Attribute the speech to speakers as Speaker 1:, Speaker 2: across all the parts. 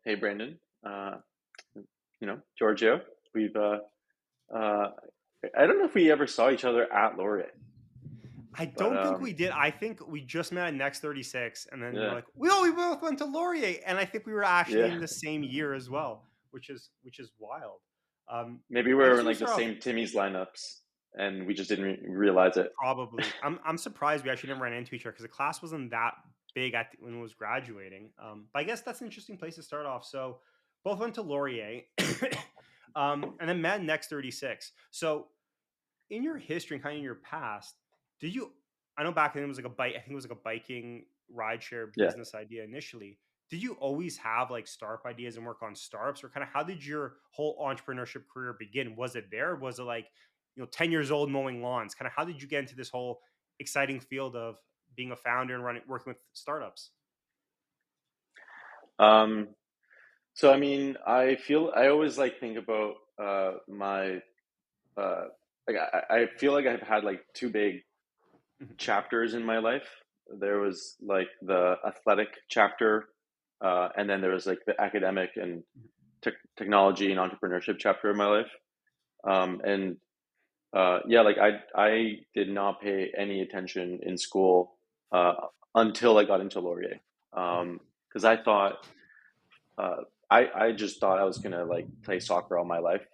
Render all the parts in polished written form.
Speaker 1: Hey, Brandon. Giorgio. We've uh, I don't know if we ever saw each other at Laurier,
Speaker 2: I
Speaker 1: but
Speaker 2: don't think we did. I think we just met at Next 36, and then we're
Speaker 1: yeah,
Speaker 2: like, we both went to Laurier, and I think we were actually in
Speaker 1: yeah.
Speaker 2: the same year as well, which is wild.
Speaker 1: Maybe we
Speaker 2: I
Speaker 1: were
Speaker 2: just
Speaker 1: in
Speaker 2: want to
Speaker 1: like the
Speaker 2: start off
Speaker 1: same Timmy's lineups, and we just didn't realize it.
Speaker 2: probably. I'm surprised we actually never ran into each other because the class wasn't that big when it was graduating. But I guess that's an interesting place to start off. So both went to Laurier, and then met Next 36. So in your history and kind of in your past, did you? I know back then it was like a bike. I think it was like a biking rideshare
Speaker 1: Yeah.
Speaker 2: business idea initially. Did you always have like startup ideas and work on startups, or kind of how did your whole entrepreneurship career begin? Was it there? Was it like 10 years old mowing lawns? Kind of how did you get into this whole exciting field of being a founder and running working with startups?
Speaker 1: Um. So I mean, I always like think about my uh like I feel like I've had like two big
Speaker 2: Mhm.
Speaker 1: chapters in my life. There was like the athletic chapter, and then there was like the academic and technology and entrepreneurship chapter of my life. And Yeah, like I did not pay any attention in school uh, until I got into Laurier,
Speaker 2: Mhm.
Speaker 1: because I thought I just thought I was gonna like play soccer all my life.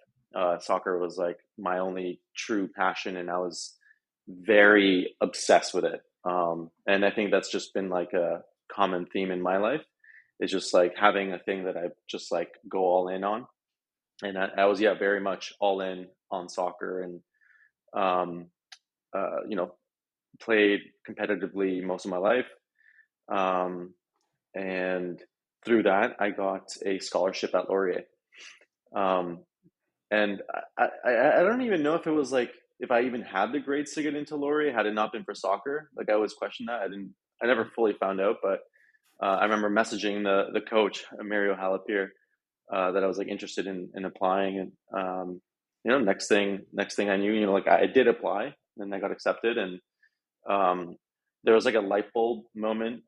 Speaker 1: Soccer was like my only true passion, and I was very obsessed with it. And I think that's just been like a common theme in my life. It's just like having a thing that I just like go all in on. And I was, yeah, very much all in on soccer, and um, uh, you know, played competitively most of my life. Um, and through that, I got a scholarship at Laurier. Um, and I don't even know if it was like if I even had the grades to get into Laurier had it not been for soccer. Like I always questioned that. I never
Speaker 2: Mhm.
Speaker 1: fully found out, but I remember messaging the coach, Mario Halapir, that I was like interested in applying, and next thing I knew, like I did apply, and I got accepted, and um, there was like a light bulb moment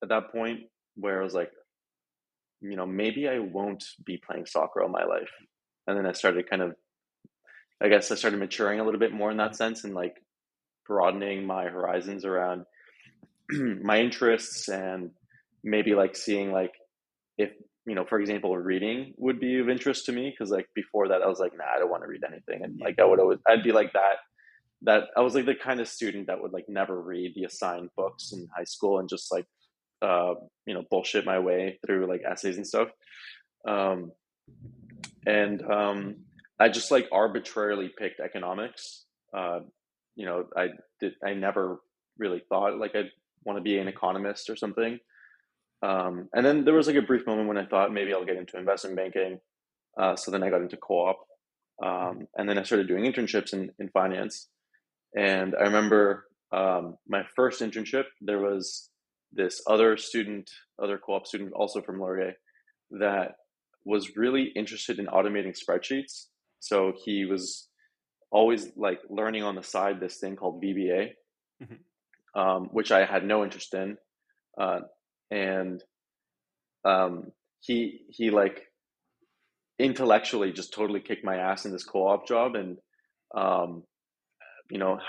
Speaker 1: at that point where I was like, maybe I won't be playing soccer all my life, and then I guess I started maturing a little bit more in that
Speaker 2: Mhm.
Speaker 1: sense, and like broadening my horizons around my interests, and maybe like seeing like if for example reading would be of interest to me, because like before that I was like, nah, I don't want to read anything, and
Speaker 2: Yeah.
Speaker 1: like I'd be like that I was like the kind of student that would like never read the assigned books in high school and just like bullshit my way through like essays and stuff. um and I just like arbitrarily picked economics. uh I never really thought like I'd want to be an
Speaker 2: Mhm.
Speaker 1: economist or something. And then there was like a brief moment when I thought maybe I'll get into investment banking. So then I got into co-op,
Speaker 2: Mhm.
Speaker 1: and then I started doing internships in finance. And I remember my first internship, there was this other co-op student, also from Laurier, that was really interested in automating spreadsheets. So he was always like learning on the side this thing called VBA,
Speaker 2: Mhm.
Speaker 1: which I had no interest in. Uh, and um, he like intellectually just totally kicked my ass in this co-op job. And um,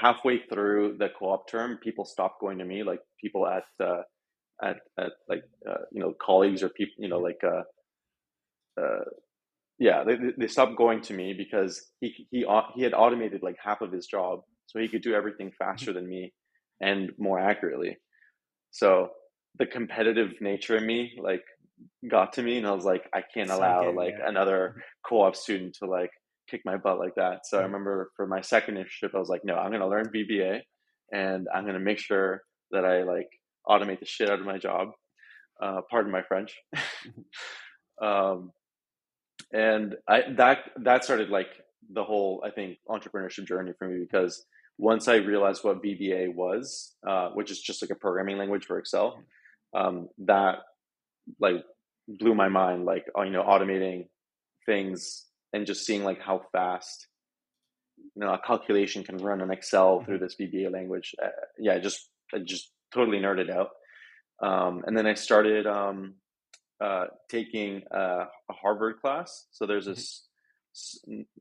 Speaker 1: halfway through the co-op term, people stopped going to me, like people at like colleagues or people,
Speaker 2: Mhm.
Speaker 1: uh, yeah, they stopped going to me because he had automated like half of his job, so he could do everything
Speaker 2: Mhm.
Speaker 1: faster than me and more accurately. So the competitive nature in me like got to me, and I was like, I can't
Speaker 2: Sunk
Speaker 1: allow
Speaker 2: in.
Speaker 1: like
Speaker 2: Yeah.
Speaker 1: another co-op student to like kick my butt like that. So I
Speaker 2: Mhm.
Speaker 1: remember for my second internship, I was like, no, I'm gonna learn VBA, and I'm gonna make sure that I like automate the shit out of my job. Pardon my French.
Speaker 2: Mhm.
Speaker 1: um, and that started like the whole, I think, entrepreneurship journey for me, because once I realized what VBA was, which is just like a programming language for Excel,
Speaker 2: Mhm.
Speaker 1: that like blew my mind, like automating things and just seeing like how fast a calculation can run in Excel through
Speaker 2: Mhm.
Speaker 1: this VBA language. Yeah, I just totally nerded out. And then I started taking a Harvard class. So there's
Speaker 2: Mhm,
Speaker 1: this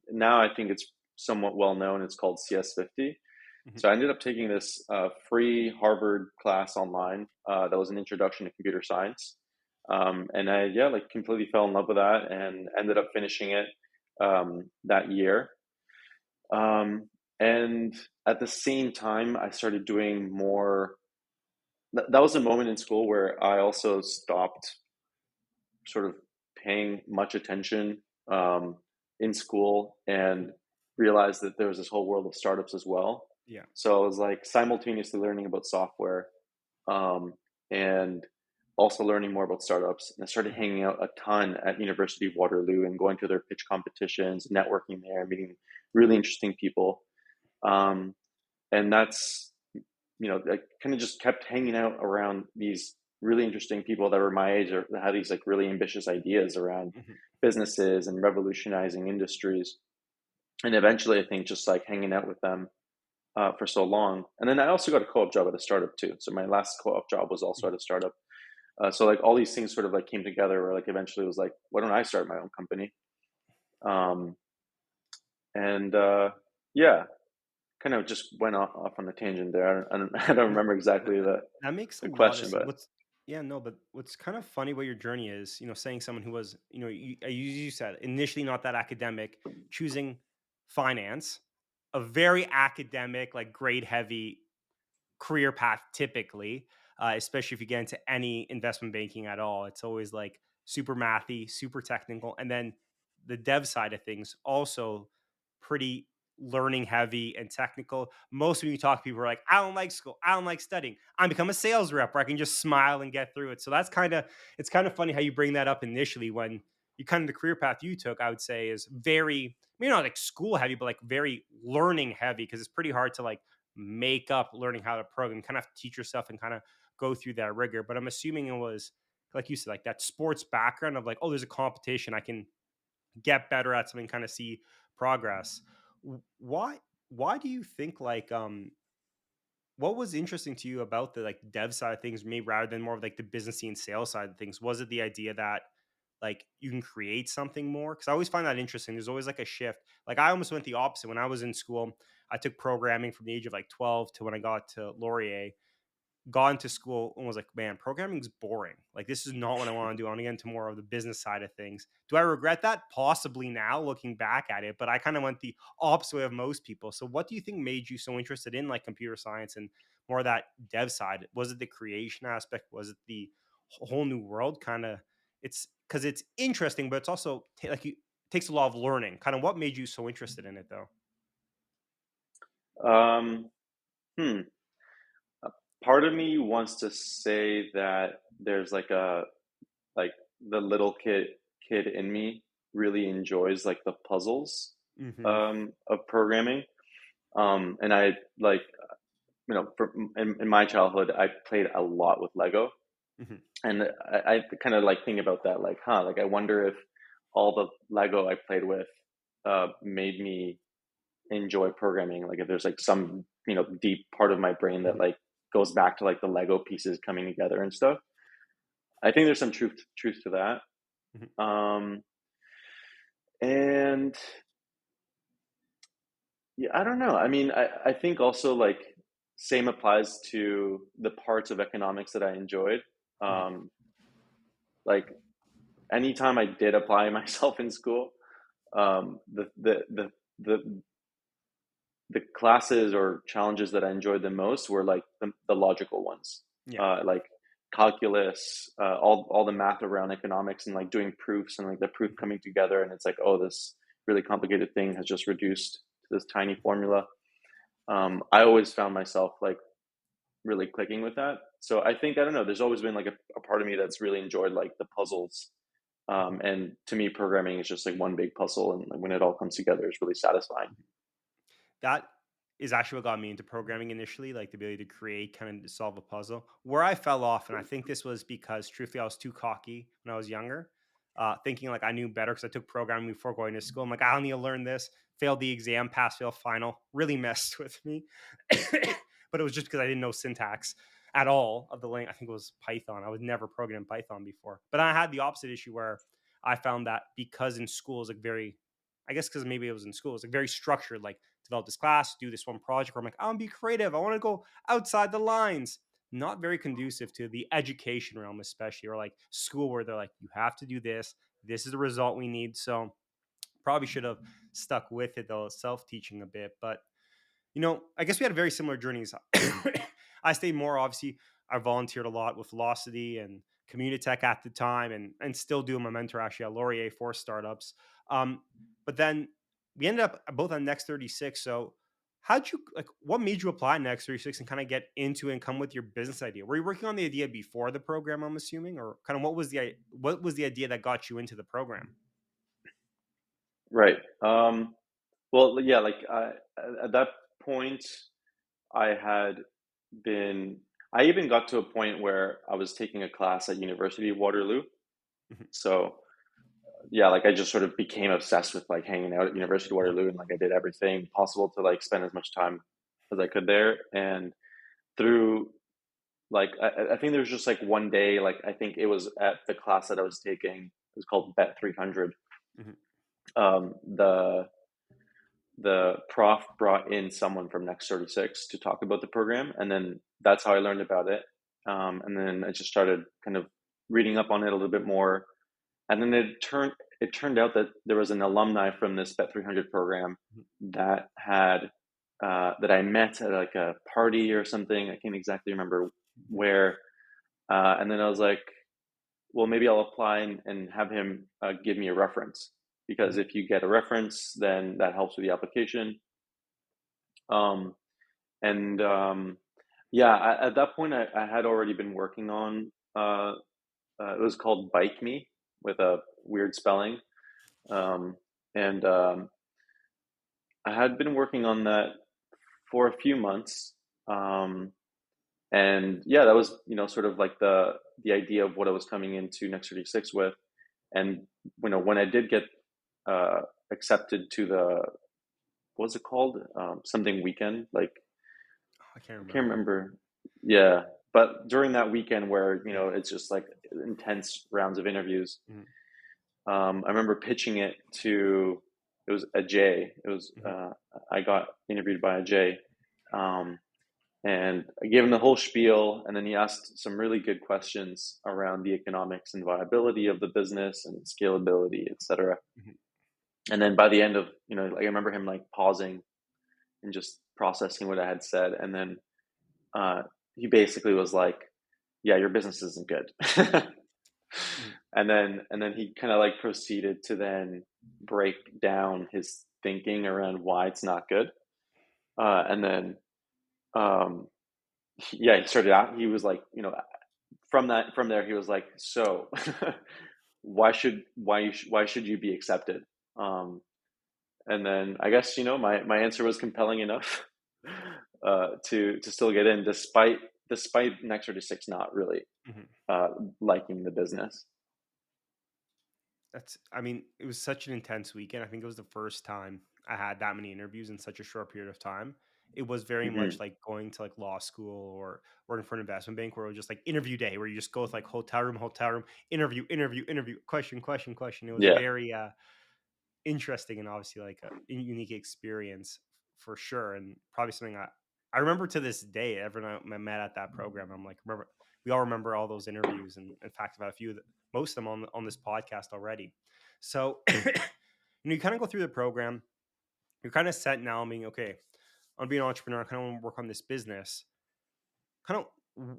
Speaker 1: now I think it's somewhat well known. It's called CS50.
Speaker 2: mhm,
Speaker 1: So I ended up taking this free Harvard class online that was an introduction to computer science, and I yeah like completely fell in love with that and ended up finishing it that year. Um, and at the same time, I started doing more. That was a moment in school where I also stopped sort of paying much attention um, in school
Speaker 2: mhm.
Speaker 1: and realized that there was this whole world of startups as well.
Speaker 2: Yeah.
Speaker 1: So I was like simultaneously learning about software um, and also learning more about startups. And I started
Speaker 2: Mhm,
Speaker 1: hanging out a ton at University of Waterloo and going to their pitch competitions, networking there, meeting really interesting people. Um, and that's I kind of just kept hanging out around these really interesting people that were my age or that had these like really ambitious ideas around
Speaker 2: mhm.
Speaker 1: businesses and revolutionizing industries. And eventually, I think just like hanging out with them for so long. And then I also got a co-op job at a startup too. So my last co-op job was also at a startup. So like all these things sort of like came together where like eventually it was like, why don't I start my own company? Um, and yeah, kind of just went off on a tangent there. I don't
Speaker 2: No,
Speaker 1: remember exactly
Speaker 2: that makes a
Speaker 1: the
Speaker 2: lot of
Speaker 1: question,
Speaker 2: sense.
Speaker 1: but
Speaker 2: Yeah, no, but what's kind of funny about your journey is, saying someone who was, you said initially not that academic, choosing finance, a very academic, like grade heavy career path typically, especially if you get into any investment banking at all. It's always like super mathy, super technical. And then the dev side of things also pretty learning heavy and technical. Most when you talk to people are like, I don't like school. I don't like studying. I become a sales rep where I can just smile and get through it. So it's kind of funny how you bring that up initially when you kind of the career path you took, I would say is very, maybe not like school heavy, but like very learning heavy because it's pretty hard to like make up learning how to program. You kind of have to teach yourself and kind of go through that rigor. But I'm assuming it was, like you said, like that sports background of like, oh, there's a competition. I can get better at something, kind of see progress. Why why do you think like what was interesting to you about the like dev side of things, maybe rather than more of like the businessy and sales side of things? Was it the idea that like you can create something more? Because I always find that interesting. There's always like a shift. Like I almost went the opposite. When I was in school, I took programming from the age of like 12 to when I got to Laurier, gone to school and was like, man, programming's boring. Like, this is not what I want to do. I want to get into more of the business side of things. Do I regret that? Possibly now, looking back at it, but I kind of went the opposite way of most people. So, what do you think made you so interested in like computer science and more of that dev side? Was it the creation aspect? Was it the whole new world? Kind of, it's because it's interesting, but it's also like you takes a lot of learning. Kind of what made you so interested in it though?
Speaker 1: um, hmm. Part of me wants to say that there's like the little kid in me really enjoys like the puzzles
Speaker 2: Hmm.
Speaker 1: of programming. And I like in my childhood I played a lot with Lego,
Speaker 2: Hmm.
Speaker 1: and I kind of like think about that like like I wonder if all the Lego I played with made me enjoy programming. Like if there's like some deep part of my brain that
Speaker 2: Hmm.
Speaker 1: like goes back to like the Lego pieces coming together and stuff. I think there's some truth to that.
Speaker 2: Hmm.
Speaker 1: And yeah, I don't know. I mean, I think also like same applies to the parts of economics that I enjoyed.
Speaker 2: Hmm.
Speaker 1: Um, like anytime I did apply myself in school, um, the, the the the the classes or challenges that I enjoyed the most were like the logical ones,
Speaker 2: Yeah.
Speaker 1: like calculus, all the math around economics and like doing proofs and like the proof
Speaker 2: Hmm.
Speaker 1: coming together and it's like, oh, this really complicated thing has just reduced to this tiny formula. I always found myself like really clicking with that. So I think I don't know. There's always been like a part of me that's really enjoyed like the puzzles.
Speaker 2: Hmm.
Speaker 1: And to me, programming is just like one big puzzle, and like, when it all comes together, it's really satisfying.
Speaker 2: That is actually what got me into programming initially, like the ability to create, kind of solve a puzzle. Where I fell off, and I think this was because truthfully I was too cocky when I was younger, thinking like I knew better because I took programming before going to school. I'm like, I don't need to learn this. Failed the exam, pass, fail, final. Really messed with me. But it was just because I didn't know syntax. at all of the language. I think it was Python. I was never programmed Python before, but I had the opposite issue where I found that because in school is like very, I guess because maybe it was in school, it's like very structured, like develop this class, do this one project where I'm like, I want to be creative. I want to go outside the lines. Not very conducive to the education realm, especially, or like school where they're like, you have to do this. This is the result we need. So probably should have stuck with it though, self-teaching a bit. But I guess we had very similar journeys. I stayed more, obviously, I volunteered a lot with Velocity and Communitech at the time, and still do. My mentor actually at Laurier for startups. Um, but then we ended up both on Next 36. So how'd you, like, what made you apply Next 36 and kind of get into it and come with your business idea? Were you working on the idea before the program, I'm assuming, or kind of what was the idea that got you into the program?
Speaker 1: Right. Well, yeah, like at that point, I had been, I even got to a point where I was taking a class at University of Waterloo.
Speaker 2: Mhm.
Speaker 1: So yeah, like I just sort of became obsessed with like hanging out at University of Waterloo, and like I did everything possible to like spend as much time as I could there. And through like, I think there was just like one day, like I think it was at the class that I was taking, it was called Bet 300.
Speaker 2: Mhm.
Speaker 1: The prof brought in someone from Next 36 to talk about the program, and then that's how I learned about it. And then I just started kind of reading up on it a little bit more, and then it turned out that there was an alumni from this Bet 300 program
Speaker 2: Mhm.
Speaker 1: that had that I met at like a party or something. I can't exactly remember where. And then I was like, well, maybe I'll apply and have him give me a reference, because
Speaker 2: Mhm.
Speaker 1: if you get a reference, then that helps with the application. Um, and Yeah, at that point, I had already been working on it was called BykMe with a weird spelling. Um, and I had been working on that for a few months. Um, and yeah, that was, sort of like the idea of what I was coming into Next 36 with. And, when I did get uh, accepted to what's it called? Something weekend, like,
Speaker 2: I can't
Speaker 1: I can't
Speaker 2: remember.
Speaker 1: remember. Yeah. But during that weekend where,
Speaker 2: Yeah.
Speaker 1: it's just like intense rounds of interviews,
Speaker 2: Mhm.
Speaker 1: I remember pitching it to, it was a J.
Speaker 2: Mhm.
Speaker 1: I got interviewed by a J. Um, and I gave him the whole spiel, and then he asked some really good questions around the economics and viability of the business and scalability, etc.
Speaker 2: Mhm.
Speaker 1: And then by the end of, like I remember him like pausing and just processing what I had said, and then uh, he basically was like, "Yeah, your business isn't good."
Speaker 2: Mhm.
Speaker 1: And then he kind of like proceeded to then break down his thinking around why it's not good. And then um, yeah, he started out. He was like, from there, he was like, "So, why should you be accepted?" Um, and then I guess my answer was compelling enough to still get in, despite Next 36 not really
Speaker 2: Mhm.
Speaker 1: uh, liking the business.
Speaker 2: I mean, it was such an intense weekend. I think it was the first time I had that many interviews in such a short period of time. It was very much
Speaker 1: Hmm.
Speaker 2: like going to like law school or working for an investment bank where it was just like interview day where you just go with like hotel room, interview, interview, interview, question, question, question. It was
Speaker 1: Yeah.
Speaker 2: very interesting and obviously like a unique experience for sure. And probably something I remember to this day, everyone I met at that program. I'm like, remember, we all remember all those interviews. And in fact, about a few, most of them on this podcast already. So, you kind of go through the program, you're kind of set now, meaning, okay, I'm being an entrepreneur. I kind of want to work on this business. Kind of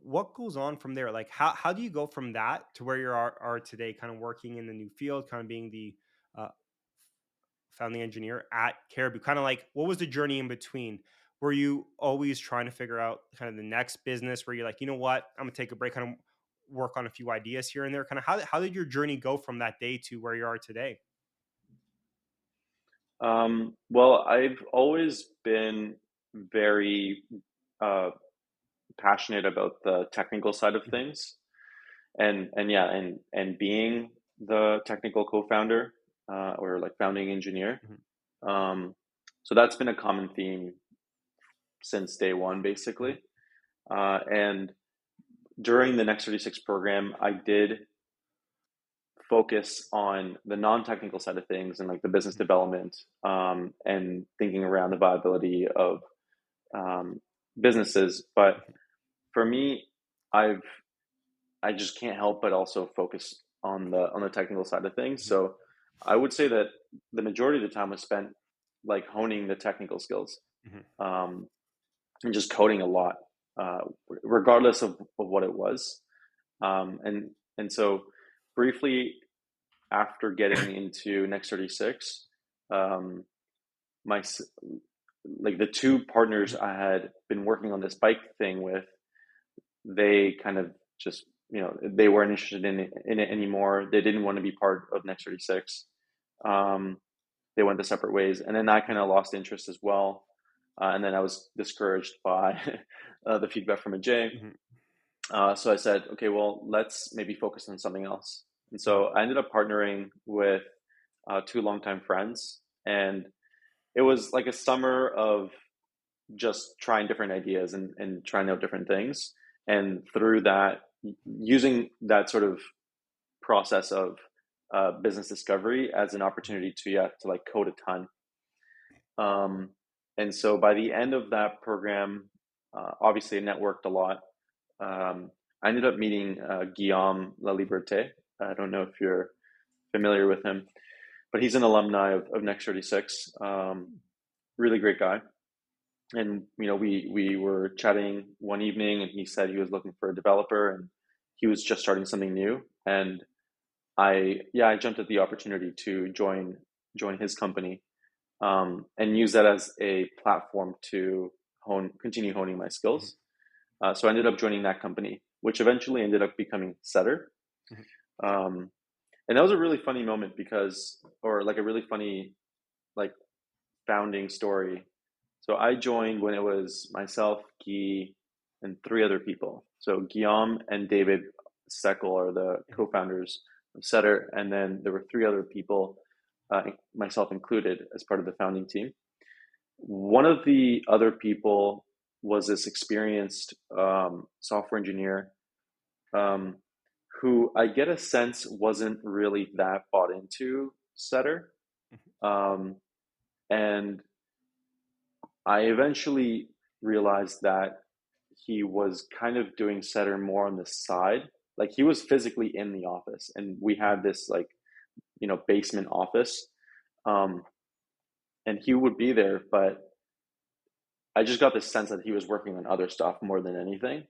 Speaker 2: what goes on from there? Like, how do you go from that to where you are today, kind of working in the new field, kind of being the uh, founding engineer at Caribou? Kind of like, what was the journey in between? Were you always trying to figure out kind of the next business where you're like, you know what, I'm gonna take a break, kind of work on a few ideas here and there? Kind of how did your journey go from that day to where you are today?
Speaker 1: Well, I've always been very uh, passionate about the technical side of
Speaker 2: Mhm.
Speaker 1: things, and yeah, and being the technical co-founder or like founding engineer.
Speaker 2: Mhm.
Speaker 1: Um, so that's been a common theme since day one,
Speaker 2: Mhm.
Speaker 1: basically. And during the Next 36 program, I did focus on the non-technical side of things and like the business development, and thinking around the viability of businesses. But for me, I've I just can't help but also focus on the technical side of things. So I would say that the majority of the time was spent like honing the technical skills,
Speaker 2: Mhm.
Speaker 1: um, and just coding a lot, uh, regardless of what it was. And so briefly after getting into Next 36, um, my like the two partners I had been working on this bike thing with, they kind of just, they weren't interested in it anymore. They didn't want to be part of Next 36. Um, they went the separate ways, and then I kind of lost interest as well. And then I was discouraged by the feedback from a J.
Speaker 2: Mhm.
Speaker 1: So I said, okay, well, let's maybe focus on something else. And
Speaker 2: Mhm.
Speaker 1: so I ended up partnering with two longtime friends, and it was like a summer of just trying different ideas and trying out different things. And through that, using that sort of process of business discovery as an opportunity to, yeah, to like code a ton. Um, and so by the end of that program, obviously I networked a lot. I ended up meeting Guillaume La Liberté. I don't know if you're familiar with him, but he's an alumni of Next 36. Really great guy. And we were chatting one evening, and he said he was looking for a developer, and he was just starting something new. And I jumped at the opportunity to join his company, and use that as a platform to continue honing my
Speaker 2: Mhm.
Speaker 1: skills. So I ended up joining that company, which eventually ended up becoming Setter.
Speaker 2: Mhm.
Speaker 1: Um, and that was a really funny moment or like a really funny like founding story. So I joined when it was myself, Guy, and three other people. So Guillaume and David Steckel are the
Speaker 2: Mhm.
Speaker 1: co-founders of Setter, and then there were three other people, myself included, as part of the founding team. One of the other people was this experienced software engineer, um, who I get a sense wasn't really that bought into Setter.
Speaker 2: Mhm.
Speaker 1: Um, and I eventually realized that he was kind of doing Setter more on the side. Like he was physically in the office, and we had this like basement office, um, and he would be there. But I just got this sense that he was working on other stuff more than anything.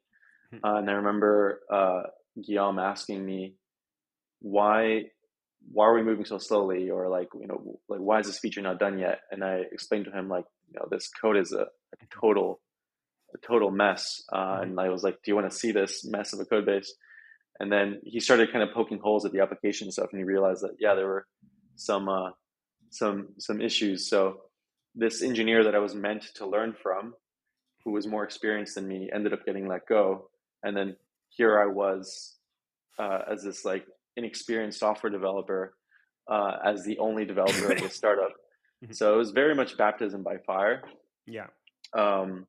Speaker 2: Mhm.
Speaker 1: And I remember Guillaume asking me why why are we moving so slowly, or like like why is this feature not done yet? And I explained to him like this code is a total mess.
Speaker 2: Mhm.
Speaker 1: And I was like, do you want to see this mess of a code base? And then he started kind of poking holes at the application stuff, and he realized that yeah, there were some some issues. So this engineer that I was meant to learn from, who was more experienced than me, ended up getting let go. And then here I was, as this like inexperienced software developer, as the only developer of this startup.
Speaker 2: Mhm.
Speaker 1: So it was very much baptism by fire,
Speaker 2: Yeah.
Speaker 1: um,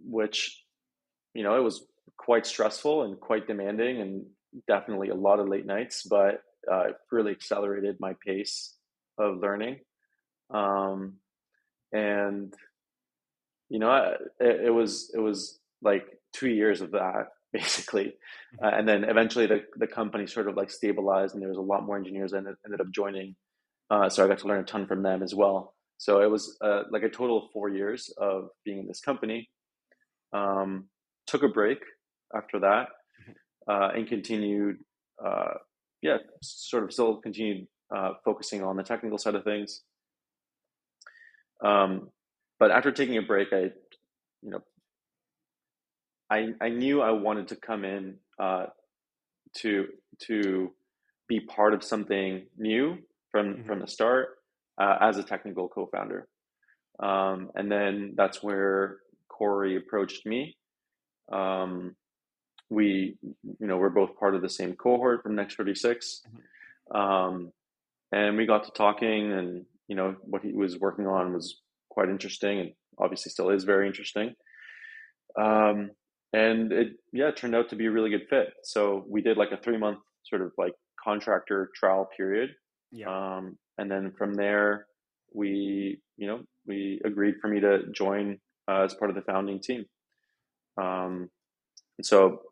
Speaker 1: which it was quite stressful and quite demanding, and definitely a lot of late nights, but it really accelerated my pace of learning. Um, and it was like 2 years of that basically.
Speaker 2: Mhm.
Speaker 1: And then eventually the company sort of like stabilized, and there was a lot more engineers that ended up joining. So I got to learn a ton from them as well. So it was like a total of 4 years of being in this company. Um, Took a break after that,
Speaker 2: Mhm.
Speaker 1: and continued, uh, yeah, sort of still continued focusing on the technical side of things. Um, but after taking a break, you know, I knew I wanted to come in, to to be part of something new
Speaker 2: Mhm.
Speaker 1: from the start, as a technical co-founder. And then that's where Corey approached me. Um, we, we're both part of the same cohort from Next 36.
Speaker 2: Mhm.
Speaker 1: Um, and we got to talking, and what he was working on was quite interesting, and obviously still is very interesting. Um, and it yeah turned out to be a really good fit. So we did like a 3 month sort of like contractor trial period,
Speaker 2: Yeah.
Speaker 1: and then from there we agreed for me to join as part of the founding team. Um, and so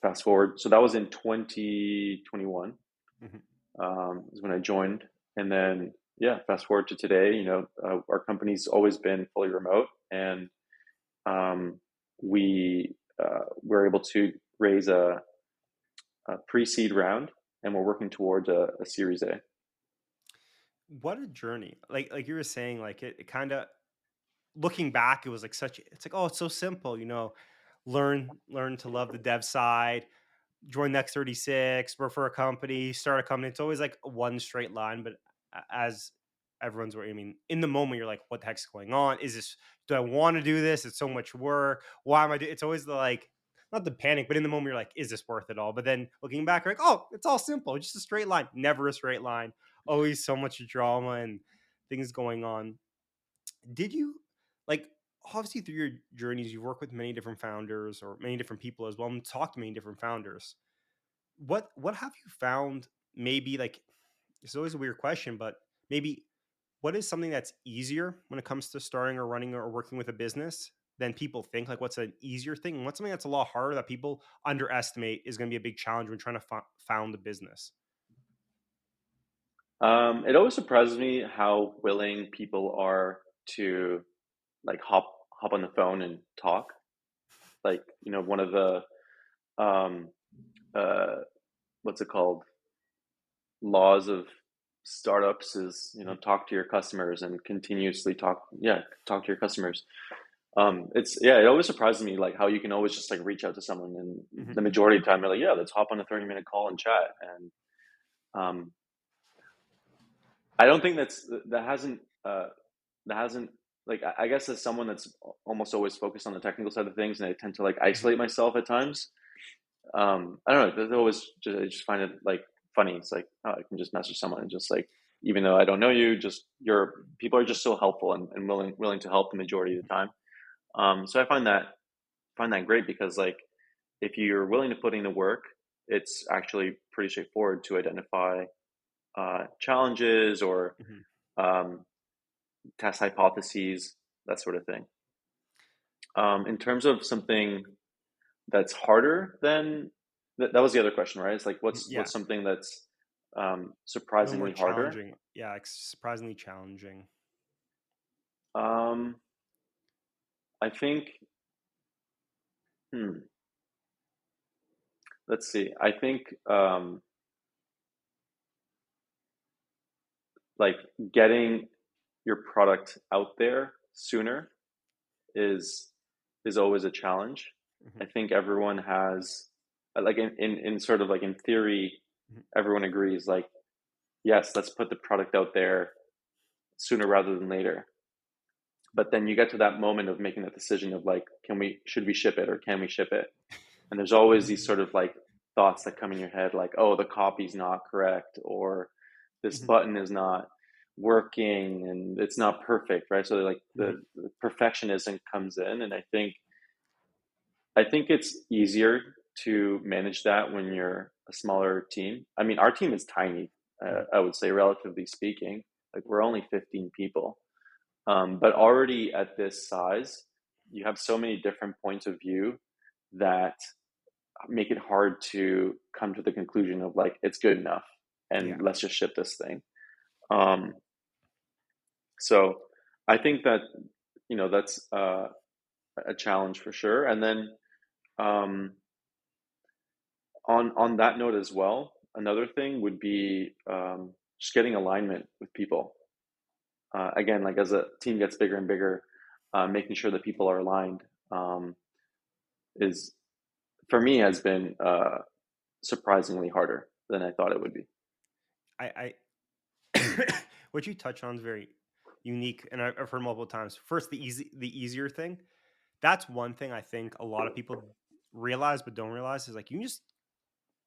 Speaker 1: fast forward, so that was in 2021,
Speaker 2: Mhm.
Speaker 1: is when I joined, and then yeah, fast forward to today. Our company's always been fully remote, and um, we were able to raise a pre-seed round, and we're working towards a Series A.
Speaker 2: What a journey. Like you were saying, like it kind of, looking back, it was like such, it's like, oh, it's so simple, learn to love the dev side, join Next 36, work for a company, start a company. It's always like one straight line. But as everyone's, I mean, in the moment, you're like, what the heck's going on? Is this, do I want to do this? It's so much work. Why am I doing? It's always the like, not the panic, but in the moment, you're like, is this worth it all? But then looking back, you're like, oh, it's all simple. Just a straight line. Never a straight line. Always so much drama and things going on. Did you, like, obviously through your journeys, you work with many different founders or many different people as well, and talk to many different founders. What have you found, maybe, like, it's always a weird question, but maybe what is something that's easier when it comes to starting or running or working with a business than people think? Like, what's an easier thing, and what's something that's a lot harder that people underestimate is going to be a big challenge when trying to found a business?
Speaker 1: It always surprises me how willing people are to like hop on the phone and talk. Like, one of the um, uh, what's it called, laws of startups is talk to your customers and continuously talk to your customers. It's yeah, it always surprises me like how you can always just like reach out to someone, and
Speaker 2: Hmm.
Speaker 1: the majority of the time they're like, yeah, let's hop on a 30-minute call and chat. And um, I don't think that hasn't like I guess as someone that's almost always focused on the technical side of things, and I tend to like
Speaker 2: Hmm.
Speaker 1: isolate myself at times. I don't know. There's always just I just find it like funny. It's like, oh, I can just message someone and just like, even though I don't know you, just your people are just so helpful and willing to help the majority of the time. So I find that great because like if you're willing to put in the work, it's actually pretty straightforward to identify challenges or
Speaker 2: Hmm.
Speaker 1: um, test hypotheses, that sort of thing. In terms of something that's harder than that was the other question, right? It's like
Speaker 2: Yeah,
Speaker 1: what's something that's
Speaker 2: a little more
Speaker 1: surprisingly harder.
Speaker 2: challenging. Yeah, like surprisingly challenging.
Speaker 1: Um, I think, hmm, let's see. I think like getting your product out there sooner is always a challenge.
Speaker 2: Hmm.
Speaker 1: I think everyone has like in sort of like in theory,
Speaker 2: Hmm.
Speaker 1: everyone agrees like yes, let's put the product out there sooner rather than later. But then you get to that moment of making that decision of like, should we ship it or can we ship it? And there's always these sort of like thoughts that come in your head, like, oh, the copy's not correct, or this
Speaker 2: Hmm.
Speaker 1: button is not working and it's not perfect, right? So like
Speaker 2: Hmm.
Speaker 1: the perfectionism comes in, and I think it's easier to manage that when you're a smaller team. I mean, our team is tiny,
Speaker 2: Hmm.
Speaker 1: I would say, relatively speaking. Like we're only 15 people. But already at this size, you have so many different points of view that make it hard to come to the conclusion of like it's good enough and
Speaker 2: Yeah.
Speaker 1: let's just ship this thing. Um, so I think that that's a challenge for sure. And then um, on that note as well, another thing would be just getting alignment with people. Again, like as a team gets bigger and bigger, making sure that people are aligned um, is for me has been surprisingly harder than I thought it would be.
Speaker 2: What you touch on is very unique, and I've heard multiple times. First, the easier thing. That's one thing I think a lot of people realize but don't realize is like you can just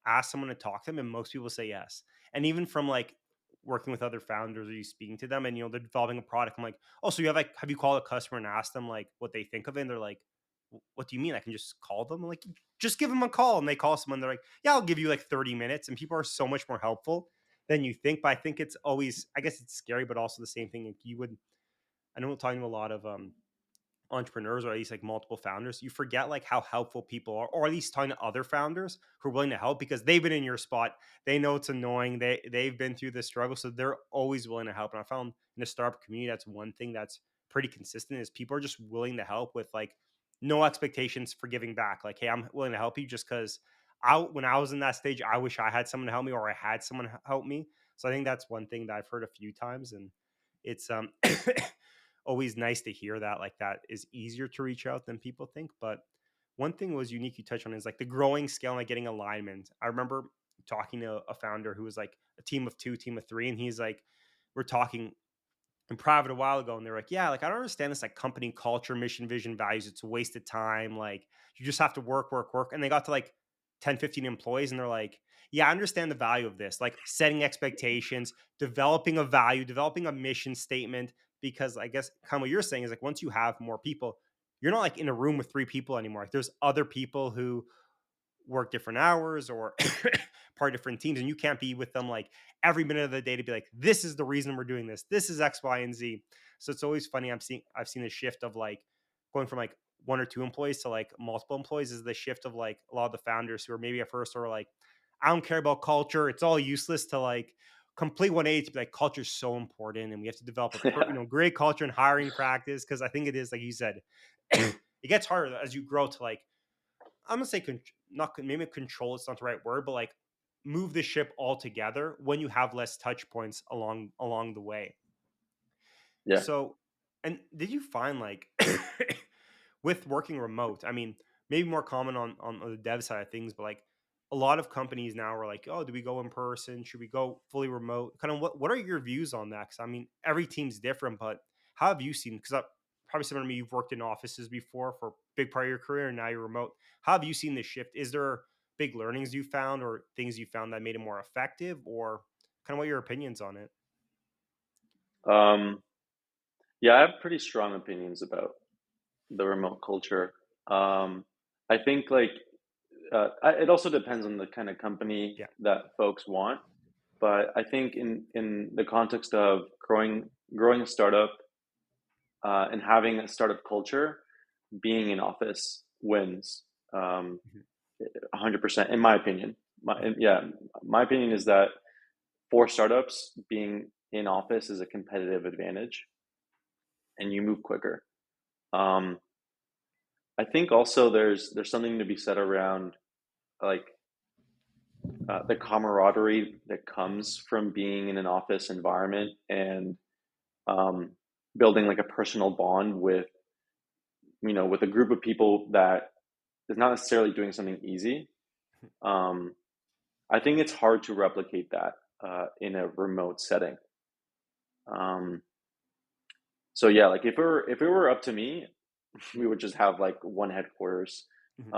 Speaker 2: ask someone to talk to them, and most people say yes. And even from like working with other founders or you speaking to them, and they're developing a product. I'm like, oh, so you have you called a customer and asked them like what they think of it? And they're like, What do you mean? I can just call them?" I'm like, just give them a call. And they call someone. They're like, "Yeah, I'll give you like 30 minutes." And people are so much more helpful than you think. But I think it's always, I guess it's scary, but also the same thing. Like you would, I know I'm talking to a lot of entrepreneurs or at least like multiple founders, you forget like how helpful people are, or at least talking to other founders who are willing to help because they've been in your spot. They know it's annoying. They've been through the struggle. So they're always willing to help. And I found in the startup community, that's one thing that's pretty consistent is people are just willing to help with like no expectations for giving back. Like, hey, I'm willing to help you just because when I was in that stage, I wish I had someone to help me or I had someone help me. So I think that's one thing that I've heard a few times. And it's always nice to hear that like that is easier to reach out than people think. But one thing was unique you touched on is like the growing scale and like getting alignment. I remember talking to a founder who was like a team of two, team of three, and he's like, we're talking in private a while ago, and they're like, yeah, like I don't understand this like company culture, mission, vision, values. It's a waste of time. Like you just have to work, work, work. And they got to like 10, 15 employees, and they're like, yeah, I understand the value of this, like setting expectations, developing a value, developing a mission statement. Because I guess kind of what you're saying is like once you have more people, you're not like in a room with three people anymore. Like there's other people who work different hours or part of different teams, and you can't be with them like every minute of the day to be like, this is the reason we're doing this, this is X, Y, and Z. So it's always funny. I've seen a shift of like going from like one or two employees to like multiple employees is the shift of like a lot of the founders who are maybe at first are like, I don't care about culture, it's all useless, to like complete 180 to be like, culture is so important and we have to develop a
Speaker 1: Yeah.
Speaker 2: great culture and hiring practice. Because I think it is like you said, it gets harder as you grow to like, I'm gonna say not maybe control. It's not the right word, but like move the ship altogether when you have less touch points along the way.
Speaker 1: Yeah.
Speaker 2: So, and did you find like with working remote? I mean, maybe more common on the dev side of things, but like a lot of companies now are like, oh, do we go in person? Should we go fully remote? Kind of what are your views on that? Because I mean, every team's different, but how have you seen? Because probably similar to me, you've worked in offices before for a big part of your career, and now you're remote. How have you seen this shift? Is there big learnings you found, or things you found that made it more effective, or kind of what are your opinions on it?
Speaker 1: Um, yeah, I have pretty strong opinions about the remote culture. I think like it also depends on the kind of company
Speaker 2: Yeah.
Speaker 1: that folks want, but I think in the context of growing a startup and having a startup culture, being in office wins. 100% in my opinion. Yeah, my opinion is that for startups, being in office is a competitive advantage, and you move quicker. Um, I think also there's something to be said around like the camaraderie that comes from being in an office environment and um, building like a personal bond with with a group of people that is not necessarily doing something easy. Um, I think it's hard to replicate that in a remote setting. Um, so yeah, like if it were up to me, we would just have like one headquarters
Speaker 2: Mhm.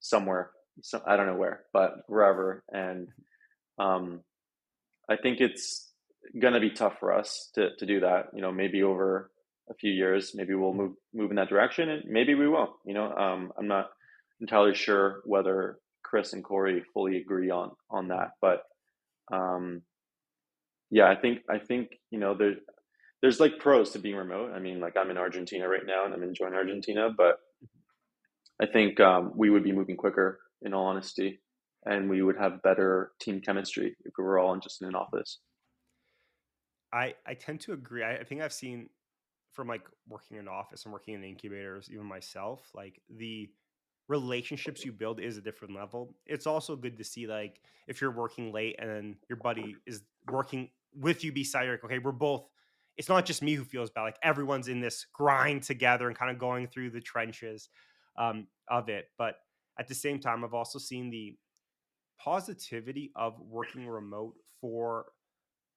Speaker 1: somewhere. So I don't know where, but wherever. And um, I think it's gonna be tough for us to do that. Maybe over a few years, maybe we'll
Speaker 2: Mhm.
Speaker 1: move in that direction, and maybe we won't. I'm not entirely sure whether Chris and Corey fully agree on
Speaker 2: Mhm.
Speaker 1: that, but um, yeah, I think there's like pros to being remote. I mean, like I'm in Argentina right now, and I'm enjoying Argentina, but I think we would be moving quicker, in all honesty, and we would have better team chemistry if we were all just in an office.
Speaker 2: I tend to agree. I think I've seen from like working in office and working in incubators, even myself, like the relationships you build is a different level. It's also good to see like if you're working late and then your buddy is working with you beside you, like, okay, we're both, it's not just me who feels bad. Like everyone's in this grind together and kind of going through the trenches of it. But at the same time, I've also seen the positivity of working remote for,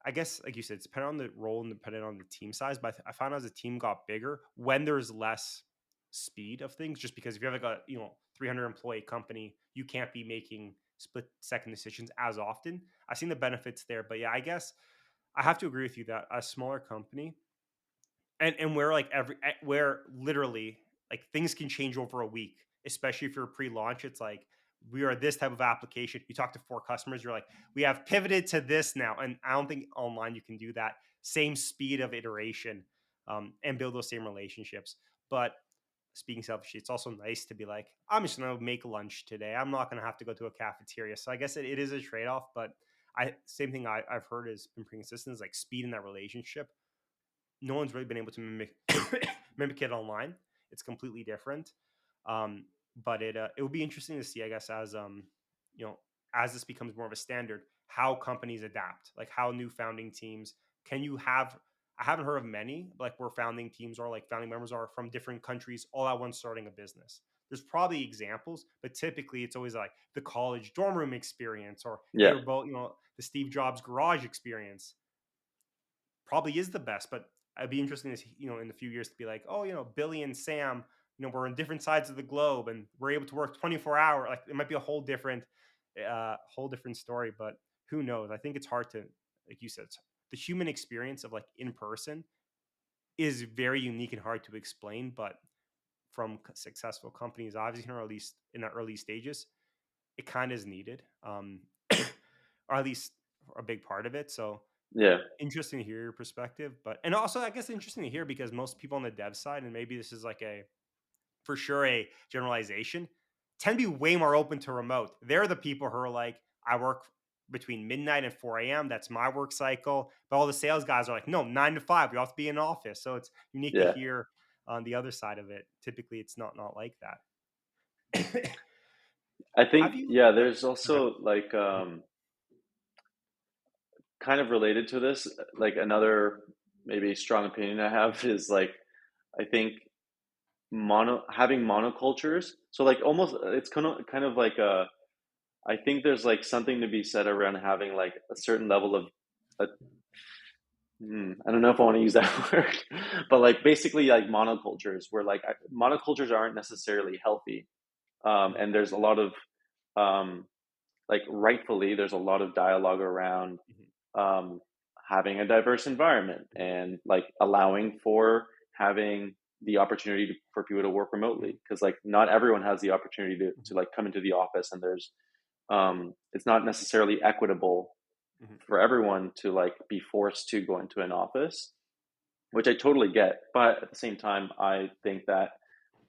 Speaker 2: I guess, like you said, it's dependent on the role and dependent on the team size. But I found as the team got bigger, when there's less speed of things, just because if you have like a 300 employee company, you can't be making split second decisions as often. I've seen the benefits there, but yeah, I guess I have to agree with you that a smaller company and where like where literally. like things can change over a week, especially if you're pre-launch. It's like we are this type of application. You talk to 4 customers, you're like, we have pivoted to this now. And I don't think online you can do that same speed of iteration and build those same relationships. But speaking selfishly, it's also nice to be like, I'm just gonna make lunch today. I'm not gonna have to go to a cafeteria. So I guess it is a trade-off, but same thing I've heard has been pretty consistent is like speed in that relationship. No one's really been able to mimic mimic it online. It's completely different. But it would be interesting to see, I guess, as you know, as this becomes more of a standard, how companies adapt, like how new founding teams can you have. I haven't heard of many like where founding teams or like founding members are from different countries all at once starting a business. There's probably examples, but typically it's always like the college dorm room experience or hey,
Speaker 1: Yeah,
Speaker 2: we're both, the Steve Jobs garage experience probably is the best. But it'd be interesting to see, in a few years to be like, oh, Billy and Sam, we're on different sides of the globe and we're able to work 24 hour. Like it might be a whole different story, but who knows? I think it's hard to, like you said, the human experience of like in person is very unique and hard to explain. But from successful companies, obviously, or at least in the early stages, it kind of is needed, or at least a big part of it. So
Speaker 1: yeah,
Speaker 2: interesting to hear your perspective, but and also I guess interesting to hear because most people on the dev side, and maybe this is like a for sure a generalization, tend to be way more open to remote. They're the people who are like, I work between midnight and 4 a.m. That's my work cycle. But all the sales guys are like, no, 9 to 5. We have to be in office. So it's unique to
Speaker 1: yeah.
Speaker 2: hear on the other side of it. Typically, it's not like that.
Speaker 1: I
Speaker 2: Have
Speaker 1: think,
Speaker 2: you?
Speaker 1: yeah,
Speaker 2: Yep.
Speaker 1: there's
Speaker 2: Okay.
Speaker 1: also like kind of related to this, like another maybe strong opinion I have is like I think having monocultures. So like almost it's kind of like a I think there's like something to be said around having like a certain level of a, I don't know if I want to use that word, but like basically like monocultures where like monocultures aren't necessarily healthy.
Speaker 2: Mhm,
Speaker 1: And there's a lot of um, like rightfully there's a lot of dialogue around
Speaker 2: mhm,
Speaker 1: um, having a diverse environment and like allowing for having the opportunity for people to work
Speaker 2: mhm,
Speaker 1: remotely because like not everyone has the opportunity to
Speaker 2: mhm,
Speaker 1: like come into the office and there's it's not necessarily equitable
Speaker 2: mhm,
Speaker 1: for everyone to like be forced to go into an office, which I totally get, but at the same time I think that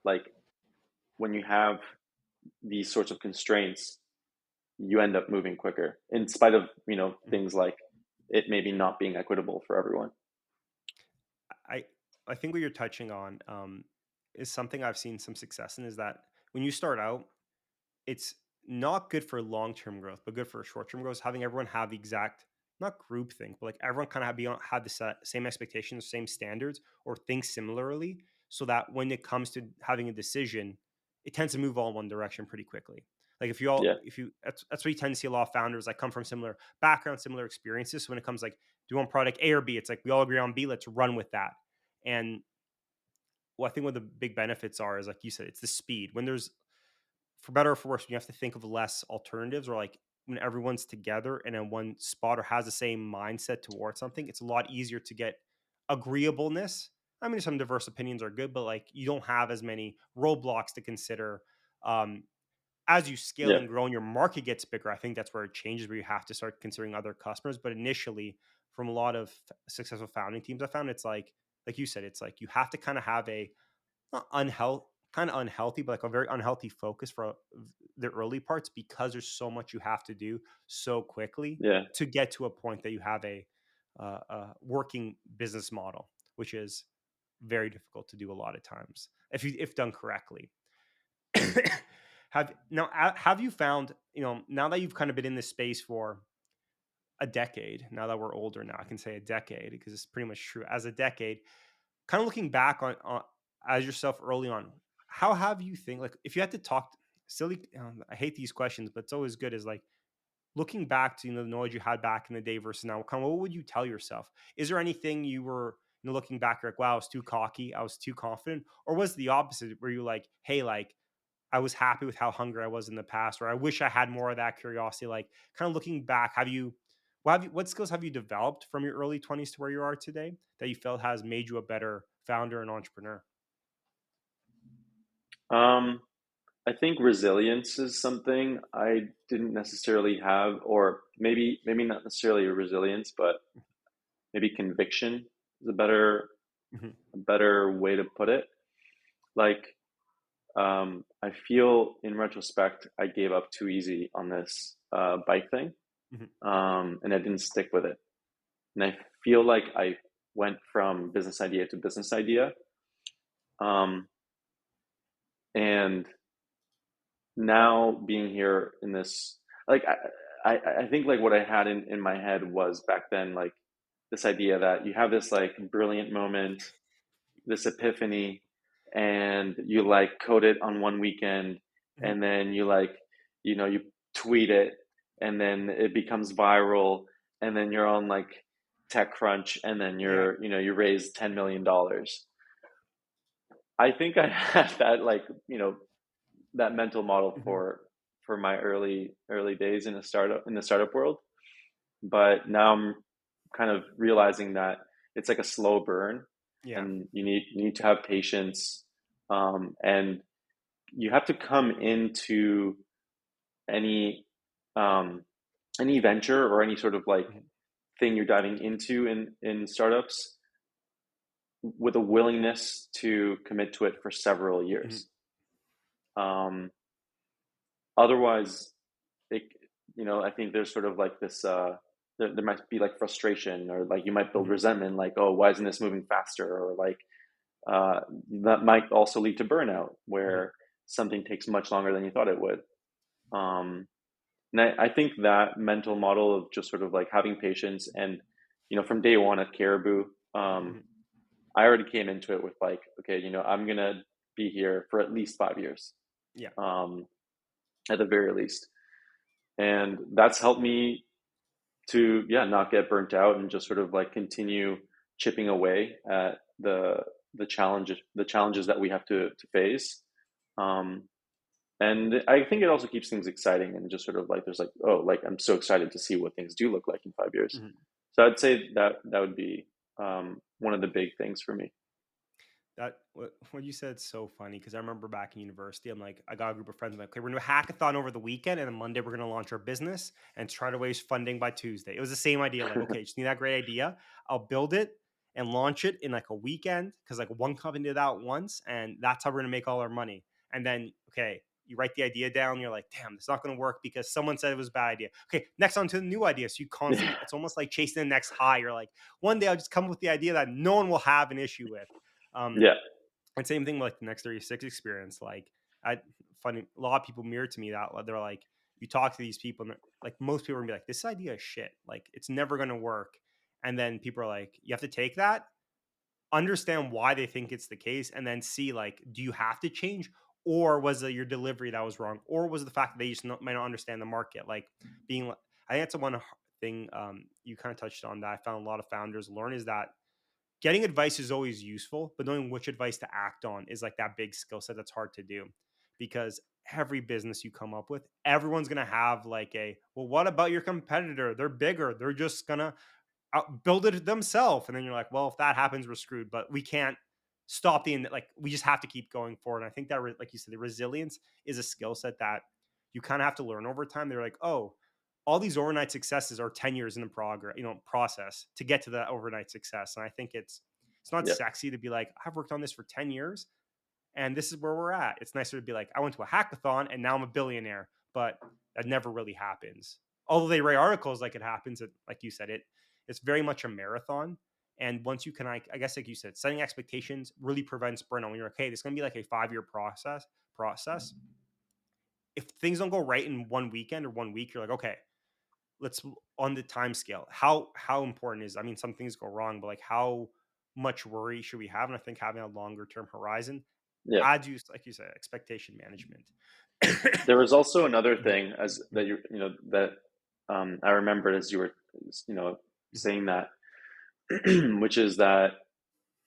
Speaker 1: like when you have these sorts of constraints you end up moving quicker in spite of
Speaker 2: mhm.
Speaker 1: things like it maybe not being equitable for everyone.
Speaker 2: I I think what you're touching on is something I've seen some success in. Is that when you start out, it's not good for long term growth, but good for short term growth. Having everyone have the exact not group think, but like everyone kind of have the same expectations, same standards, or think similarly, so that when it comes to having a decision, it tends to move all in one direction pretty quickly. Like
Speaker 1: Yeah,
Speaker 2: if you, that's what you tend to see a lot of founders like come from similar backgrounds, similar experiences. So when it comes like, do you want product A or B? It's like we all agree on B. Let's run with that. And well, I think what the big benefits are is like you said, it's the speed. When there's for better or for worse, you have to think of less alternatives or like when everyone's together and in one spot or has the same mindset towards something, it's a lot easier to get agreeableness. I mean, some diverse opinions are good, but like you don't have as many roadblocks to consider. Um, as you scale
Speaker 1: yeah,
Speaker 2: and grow and your market gets bigger, I think that's where it changes, where you have to start considering other customers. But initially, from a lot of successful founding teams, I found it's like you said, it's like you have to kind of have a not kind of unhealthy, but like a very unhealthy focus for the early parts because there's so much you have to do so quickly
Speaker 1: yeah,
Speaker 2: to get to a point that you have a working business model, which is very difficult to do a lot of times if done correctly. Have you found, now that you've kind of been in this space for a decade, now that we're older now, I can say a decade because it's pretty much true as a decade, kind of looking back on as yourself early on, how have you think like if you had to talk silly, I hate these questions, but it's always good is like looking back to the knowledge you had back in the day versus now, kind of what would you tell yourself? Is there anything you were looking back, you're like, wow, I was too cocky, I was too confident, or was it the opposite where you like, hey, like I was happy with how hungry I was in the past, or I wish I had more of that curiosity. Like kind of looking back, what skills have you developed from your early 20s to where you are today that you felt has made you a better founder and entrepreneur?
Speaker 1: Um, I think resilience is something I didn't necessarily have, or maybe not necessarily resilience, but maybe conviction is
Speaker 2: Hmm.
Speaker 1: a better way to put it. Like, I feel in retrospect, I gave up too easy on this bike thing,
Speaker 2: Hmm.
Speaker 1: and I didn't stick with it. And I feel like I went from business idea to business idea, um, and now being here in this, like, I think like what I had in my head was back then, like this idea that you have this like brilliant moment, this epiphany, and you like code it on one weekend,
Speaker 2: Hmm.
Speaker 1: and then you like, you tweet it, and then it becomes viral, and then you're on like TechCrunch, and then
Speaker 2: Yeah.
Speaker 1: you raise $10 million. I think I had that like, that mental model
Speaker 2: Hmm.
Speaker 1: for my early days in the startup world, but now I'm kind of realizing that it's like a slow burn,
Speaker 2: Yeah.
Speaker 1: and you need to have patience, and you have to come into any um, any venture or any sort of like
Speaker 2: Hmm.
Speaker 1: thing you're diving into in startups with a willingness to commit to it for several
Speaker 2: Hmm.
Speaker 1: years. Um, Otherwise, it, I think there's sort of like this, there might be like frustration, or like you might build
Speaker 2: Hmm.
Speaker 1: resentment, like, oh, why isn't this moving faster? Or like, uh, that might also lead to burnout,
Speaker 2: Hmm.
Speaker 1: where something takes much longer than you thought it would. Um, and I think that mental model of just sort of like having patience, and, from day one at Caribou,
Speaker 2: Hmm.
Speaker 1: I already came into it with like, okay, I'm going to be here for at least 5 years,
Speaker 2: Yeah.
Speaker 1: um, at the very least. And that's helped me to, yeah, not get burnt out, and just sort of like continue chipping away at the challenges that we have to face. Um, and I think it also keeps things exciting, and just sort of like there's like, oh, like I'm so excited to see what things do look like in 5 years.
Speaker 2: Hmm.
Speaker 1: So I'd say that would be one of the big things for me.
Speaker 2: That what you said is so funny because I remember back in university, I'm like, I got a group of friends. I'm like, okay, we're gonna do a hackathon over the weekend, and then Monday we're gonna launch our business and try to raise funding by Tuesday. It was the same idea. Like, okay, just need that great idea. I'll build it and launch it in like a weekend because like one company did that once, and that's how we're gonna make all our money. And then, okay, you write the idea down. You're like, damn, it's not gonna work because someone said it was a bad idea. Okay, next on to the new idea. So you constantly, it's almost like chasing the next high. You're like, one day I'll just come up with the idea that no one will have an issue with. Um,
Speaker 1: Yeah,
Speaker 2: and same thing with like the Next 36 experience. Like, I funny, a lot of people mirror to me that they're like, you talk to these people, and like most people are gonna be like, this idea is shit. Like, it's never gonna work. And then people are like, you have to take that, understand why they think it's the case, and then see like, do you have to change, or was it your delivery that was wrong, or was it the fact that they just might not understand the market? Like, being, I think that's the one thing you kind of touched on that I found a lot of founders learn is that getting advice is always useful, but knowing which advice to act on is like that big skill set that's hard to do because every business you come up with, everyone's going to have like a, well, what about your competitor? They're bigger. They're just going to build it themselves. And then you're like, well, if that happens, we're screwed, but we can't stop like, we just have to keep going forward. And I think that, like you said, the resilience is a skill set that you kind of have to learn over time. They're like, oh, all these overnight successes are 10 years in the process to get to that overnight success. And I think it's not
Speaker 1: yeah,
Speaker 2: sexy to be like, I've worked on this for 10 years and this is where we're at. It's nicer to be like, I went to a hackathon and now I'm a billionaire, but that never really happens. Although they write articles like it happens, like you said, it's very much a marathon. And once you can, I guess, like you said, setting expectations really prevents burnout. When you're like, hey, this is going to be like a 5 year process. If things don't go right in one weekend or 1 week, you're like, okay, let's on the time scale. How important is? I mean, some things go wrong, but like how much worry should we have? And I think having a longer term horizon
Speaker 1: yeah.
Speaker 2: adds you, like you said, expectation management.
Speaker 1: There was also another
Speaker 2: Mhm.
Speaker 1: thing, as that
Speaker 2: Mhm.
Speaker 1: that I remembered as you were,
Speaker 2: Mhm.
Speaker 1: saying that, which is that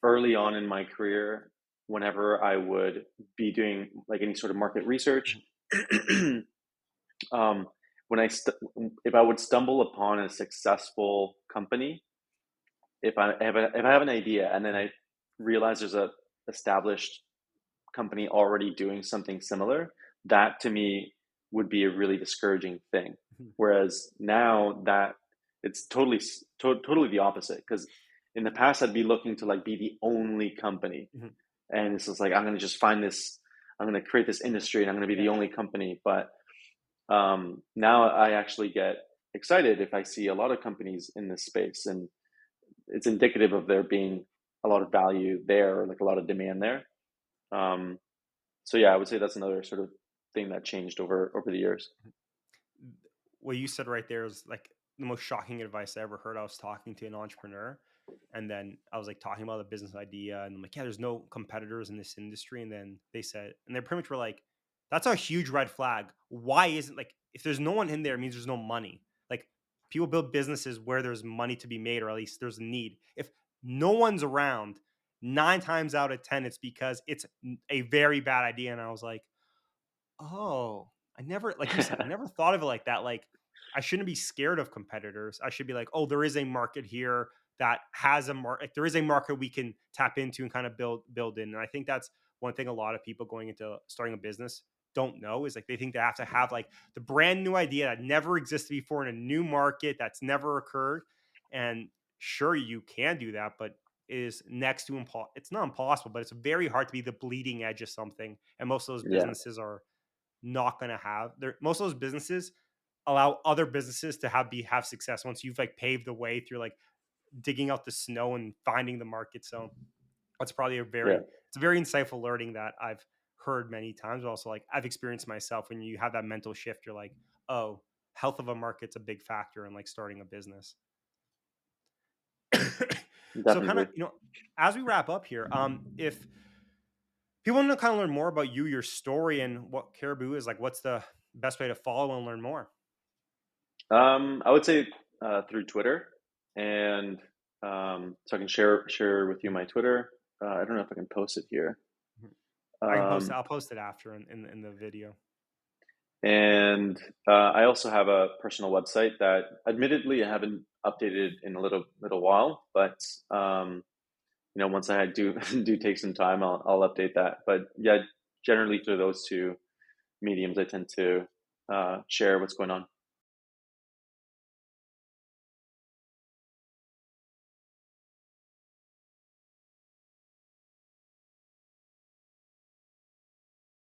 Speaker 1: early on in my career, whenever I would be doing like any sort of market research,
Speaker 2: Mhm.
Speaker 1: um, when if I would stumble upon a successful company, if I have an idea, and then
Speaker 2: Mhm.
Speaker 1: I realize there's a established company already doing something similar, that to me would be a really discouraging thing.
Speaker 2: Mhm.
Speaker 1: Whereas now that it's totally the opposite, because in the past I'd be looking to like be the only company,
Speaker 2: Mhm.
Speaker 1: and it's just like I'm gonna just find this, I'm gonna create this industry, and I'm gonna be
Speaker 2: Yeah.
Speaker 1: the only company. But now I actually get excited if I see a lot of companies in this space, and it's indicative of there being a lot of value there, or like a lot of demand there. Um, so yeah, I would say that's another sort of thing that changed over the years.
Speaker 2: What you said right there is like the most shocking advice I ever heard. I was talking to an entrepreneur, and then I was like talking about a business idea, and I'm like, yeah, there's no competitors in this industry. And then they said, and they pretty much were like, that's a huge red flag. Why isn't, like, if there's no one in there, it means there's no money. Like, people build businesses where there's money to be made, or at least there's a need. If no one's around, 9 times out of 10, it's because it's a very bad idea. And I was like, oh, I never, like you said, I never thought of it like that. Like, I shouldn't be scared of competitors. I should be like, oh, there is a market here that has a market. Like, there is a market we can tap into and kind of build in. And I think that's one thing a lot of people going into starting a business don't know, is like they think they have to have like the brand new idea that never existed before in a new market that's never occurred. And sure, you can do that, but it is next to impossible. It's not impossible, but it's very hard to be the bleeding edge of something. And most of those
Speaker 1: Yeah,
Speaker 2: businesses are not going to have their, most of those businesses allow other businesses to have success once you've like paved the way through like digging out the snow and finding the market. So that's probably
Speaker 1: yeah,
Speaker 2: it's a very insightful learning that I've heard many times, but also like I've experienced myself. When you have that mental shift, you're like, oh, health of a market's a big factor in like starting a business. So kind
Speaker 1: definitely.
Speaker 2: of, as we wrap up here, if people want to kind of learn more about you, your story, and what Caribou is, like, what's the best way to follow and learn more?
Speaker 1: I would say through Twitter, and so I can share with you my Twitter. I don't know if I can post it here.
Speaker 2: Mhm. I can post it.
Speaker 1: Um,
Speaker 2: I'll post it after in the video.
Speaker 1: and I also have a personal website that, admittedly, I haven't updated in a little while, but once I do do take some time, I'll update that. But yeah, generally through those two mediums, I tend to share what's going on.